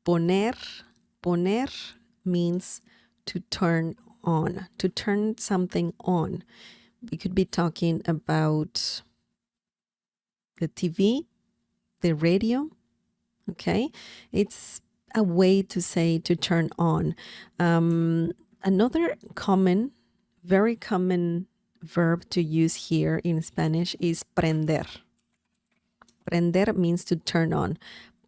Poner, poner means to turn on, to turn something on. We could be talking about the TV, the radio, okay? It's a way to say to turn on. Another common, very common verb to use here in Spanish is prender. Prender means to turn on.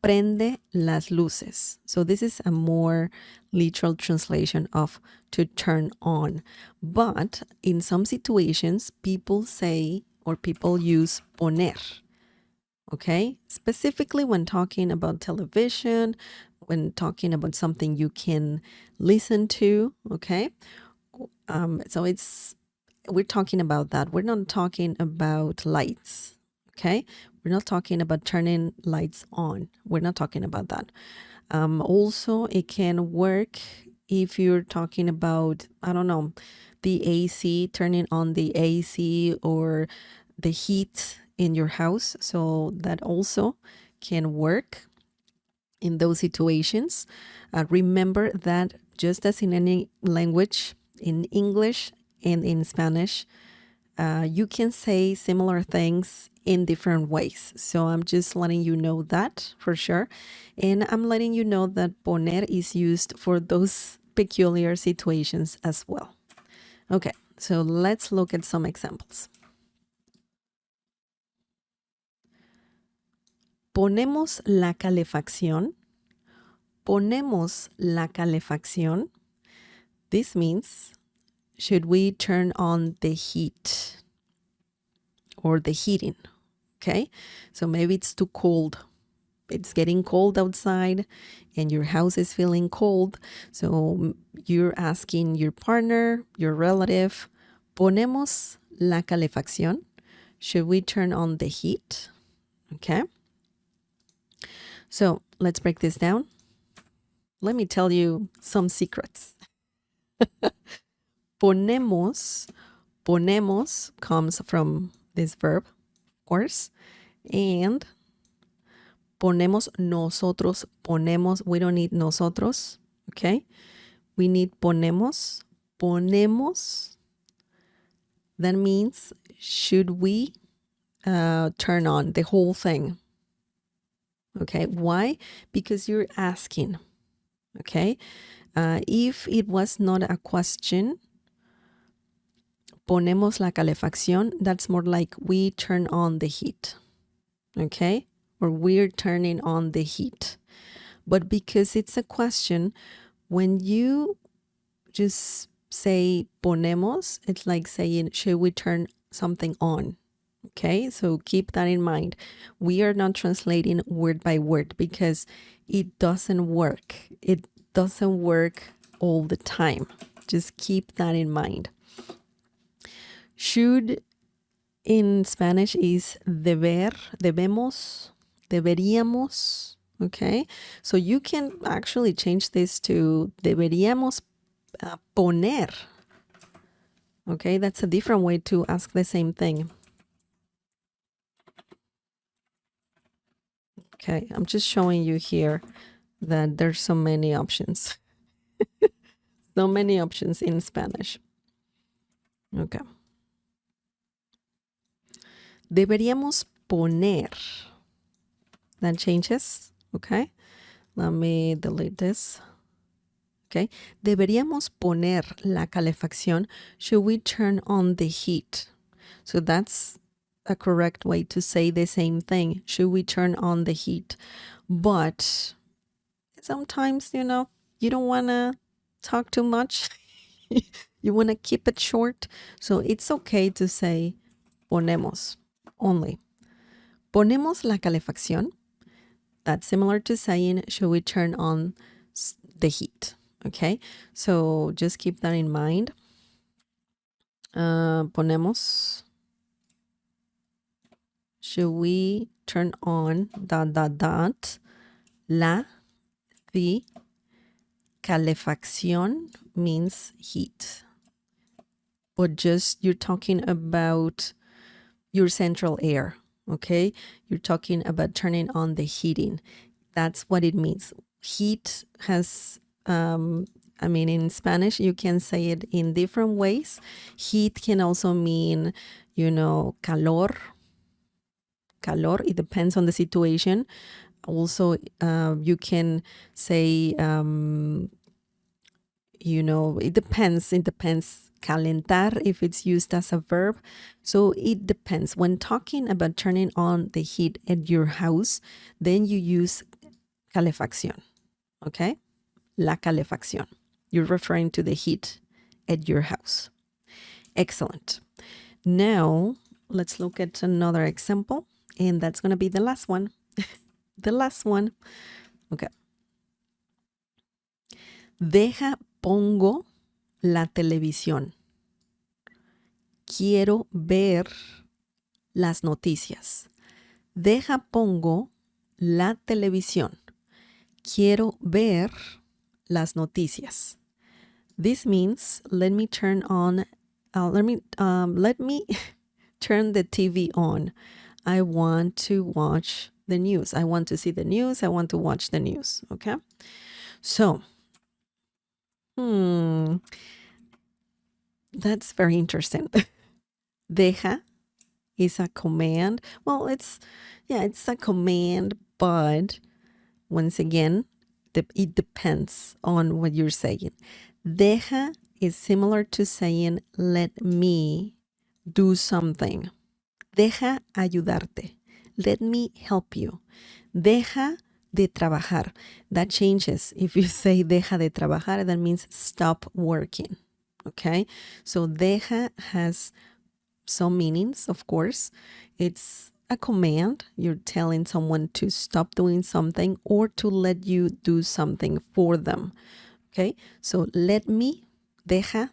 Prende las luces. So this is a more literal translation of to turn on. But in some situations, people say or people use poner. Okay, specifically when talking about television, when talking about something you can listen to. Okay, so we're talking about that. We're not talking about lights. Okay, we're not talking about turning lights on. We're not talking about that. Also, it can work if you're talking about, I don't know, the AC, turning on the AC or the heat in your house. So that also can work in those situations. Remember that just as in any language, in English and in Spanish, you can say similar things in different ways. So I'm just letting you know that for sure. And I'm letting you know that poner is used for those peculiar situations as well. Okay, so let's look at some examples. Ponemos la calefacción. Ponemos la calefacción. This means, should we turn on the heat or the heating? Okay, so maybe it's too cold. It's getting cold outside and your house is feeling cold. So you're asking your partner, your relative, ponemos la calefacción. Should we turn on the heat? Okay. So let's break this down. Let me tell you some secrets. Ponemos, ponemos comes from this verb, of course, and ponemos nosotros, ponemos, we don't need nosotros, okay? We need ponemos, ponemos. That means, should we turn on the whole thing? Okay, why? Because you're asking, okay? If it was not a question, ponemos la calefacción, that's more like we turn on the heat, okay? Or we're turning on the heat. But because it's a question, when you just say ponemos, it's like saying, should we turn something on? Okay, so keep that in mind. We are not translating word by word because it doesn't work. It doesn't work all the time. Just keep that in mind. Should in Spanish is deber, debemos, deberíamos. Okay, so you can actually change this to deberíamos poner. Okay, that's a different way to ask the same thing. Okay, I'm just showing you here that there's so many options. So many options in Spanish. Okay. Deberíamos poner. That changes. Okay. Let me delete this. Okay. Deberíamos poner la calefacción. Should we turn on the heat? So that's a correct way to say the same thing. Should we turn on the heat? But sometimes, you know, you don't want to talk too much. You want to keep it short. So it's okay to say ponemos only. Ponemos la calefacción. That's similar to saying, should we turn on the heat? Okay, so just keep that in mind. Ponemos. Should we turn on ... la, the calefacción means heat. But just you're talking about your central air, okay? You're talking about turning on the heating. That's what it means. heat has, in Spanish, you can say it in different ways. Heat can also mean, calor. Calor, it depends on the situation. Also, you can say, it depends. It depends. Calentar, if it's used as a verb. So it depends. When talking about turning on the heat at your house, then you use calefacción. Okay? La calefacción. You're referring to the heat at your house. Excellent. Now, let's look at another example, and that's going to be the last one. The last one. Okay. Deja, pongo la televisión. Quiero ver las noticias. Deja, pongo la televisión. Quiero ver las noticias. This means let me turn the TV on. I want to watch the news. I want to see the news. I want to watch the news. Okay. So, that's very interesting. Deja is a command. Well, it's a command, but once again, it depends on what you're saying. Deja is similar to saying, let me do something. Deja ayudarte. Let me help you. Deja de trabajar. That changes. If you say deja de trabajar, that means stop working. Okay? So deja has some meanings, of course. It's a command. You're telling someone to stop doing something or to let you do something for them. Okay? So let me, deja,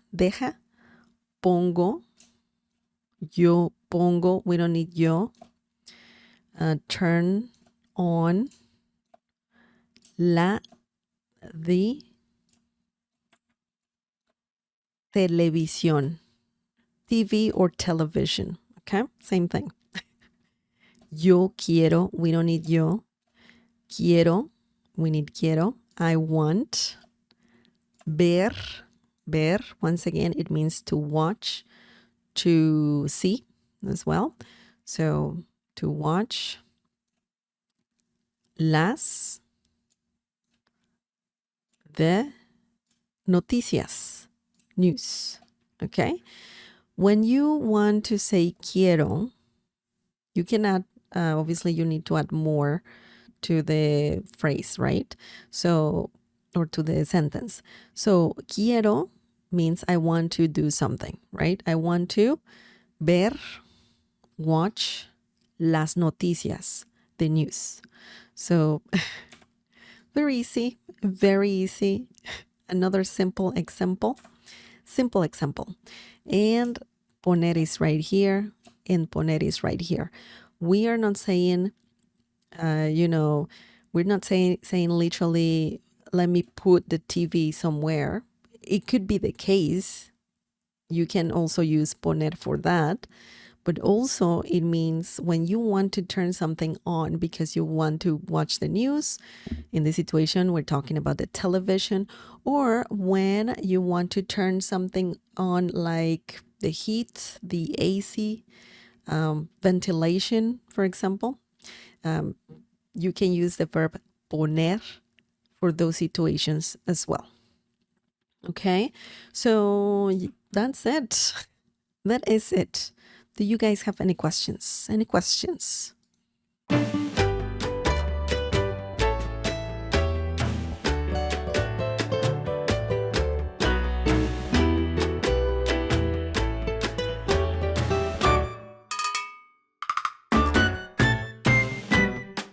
pongo, yo pongo, we don't need yo. Turn on the televisión. TV or television. Okay? Same thing. Yo quiero, we don't need yo. Quiero, we need quiero. I want. Ver, once again, it means to watch, to see as well. So, to watch. The noticias, news. Okay? When you want to say quiero, you can add, obviously you need to add more to the phrase, right? So, or to the sentence. So, quiero means I want to do something, right? I want to ver, watch las noticias, the news. So, very easy, very easy. Another simple example. And poner is right here, and poner is right here. We are not saying, we're not saying literally, let me put the TV somewhere. It could be the case. You can also use poner for that. But also it means when you want to turn something on because you want to watch the news. In this situation, we're talking about the television. Or when you want to turn something on like the heat, the AC, ventilation, for example. You can use the verb poner for those situations as well. Okay, so that's it. That is it. Do you guys have any questions? Any questions?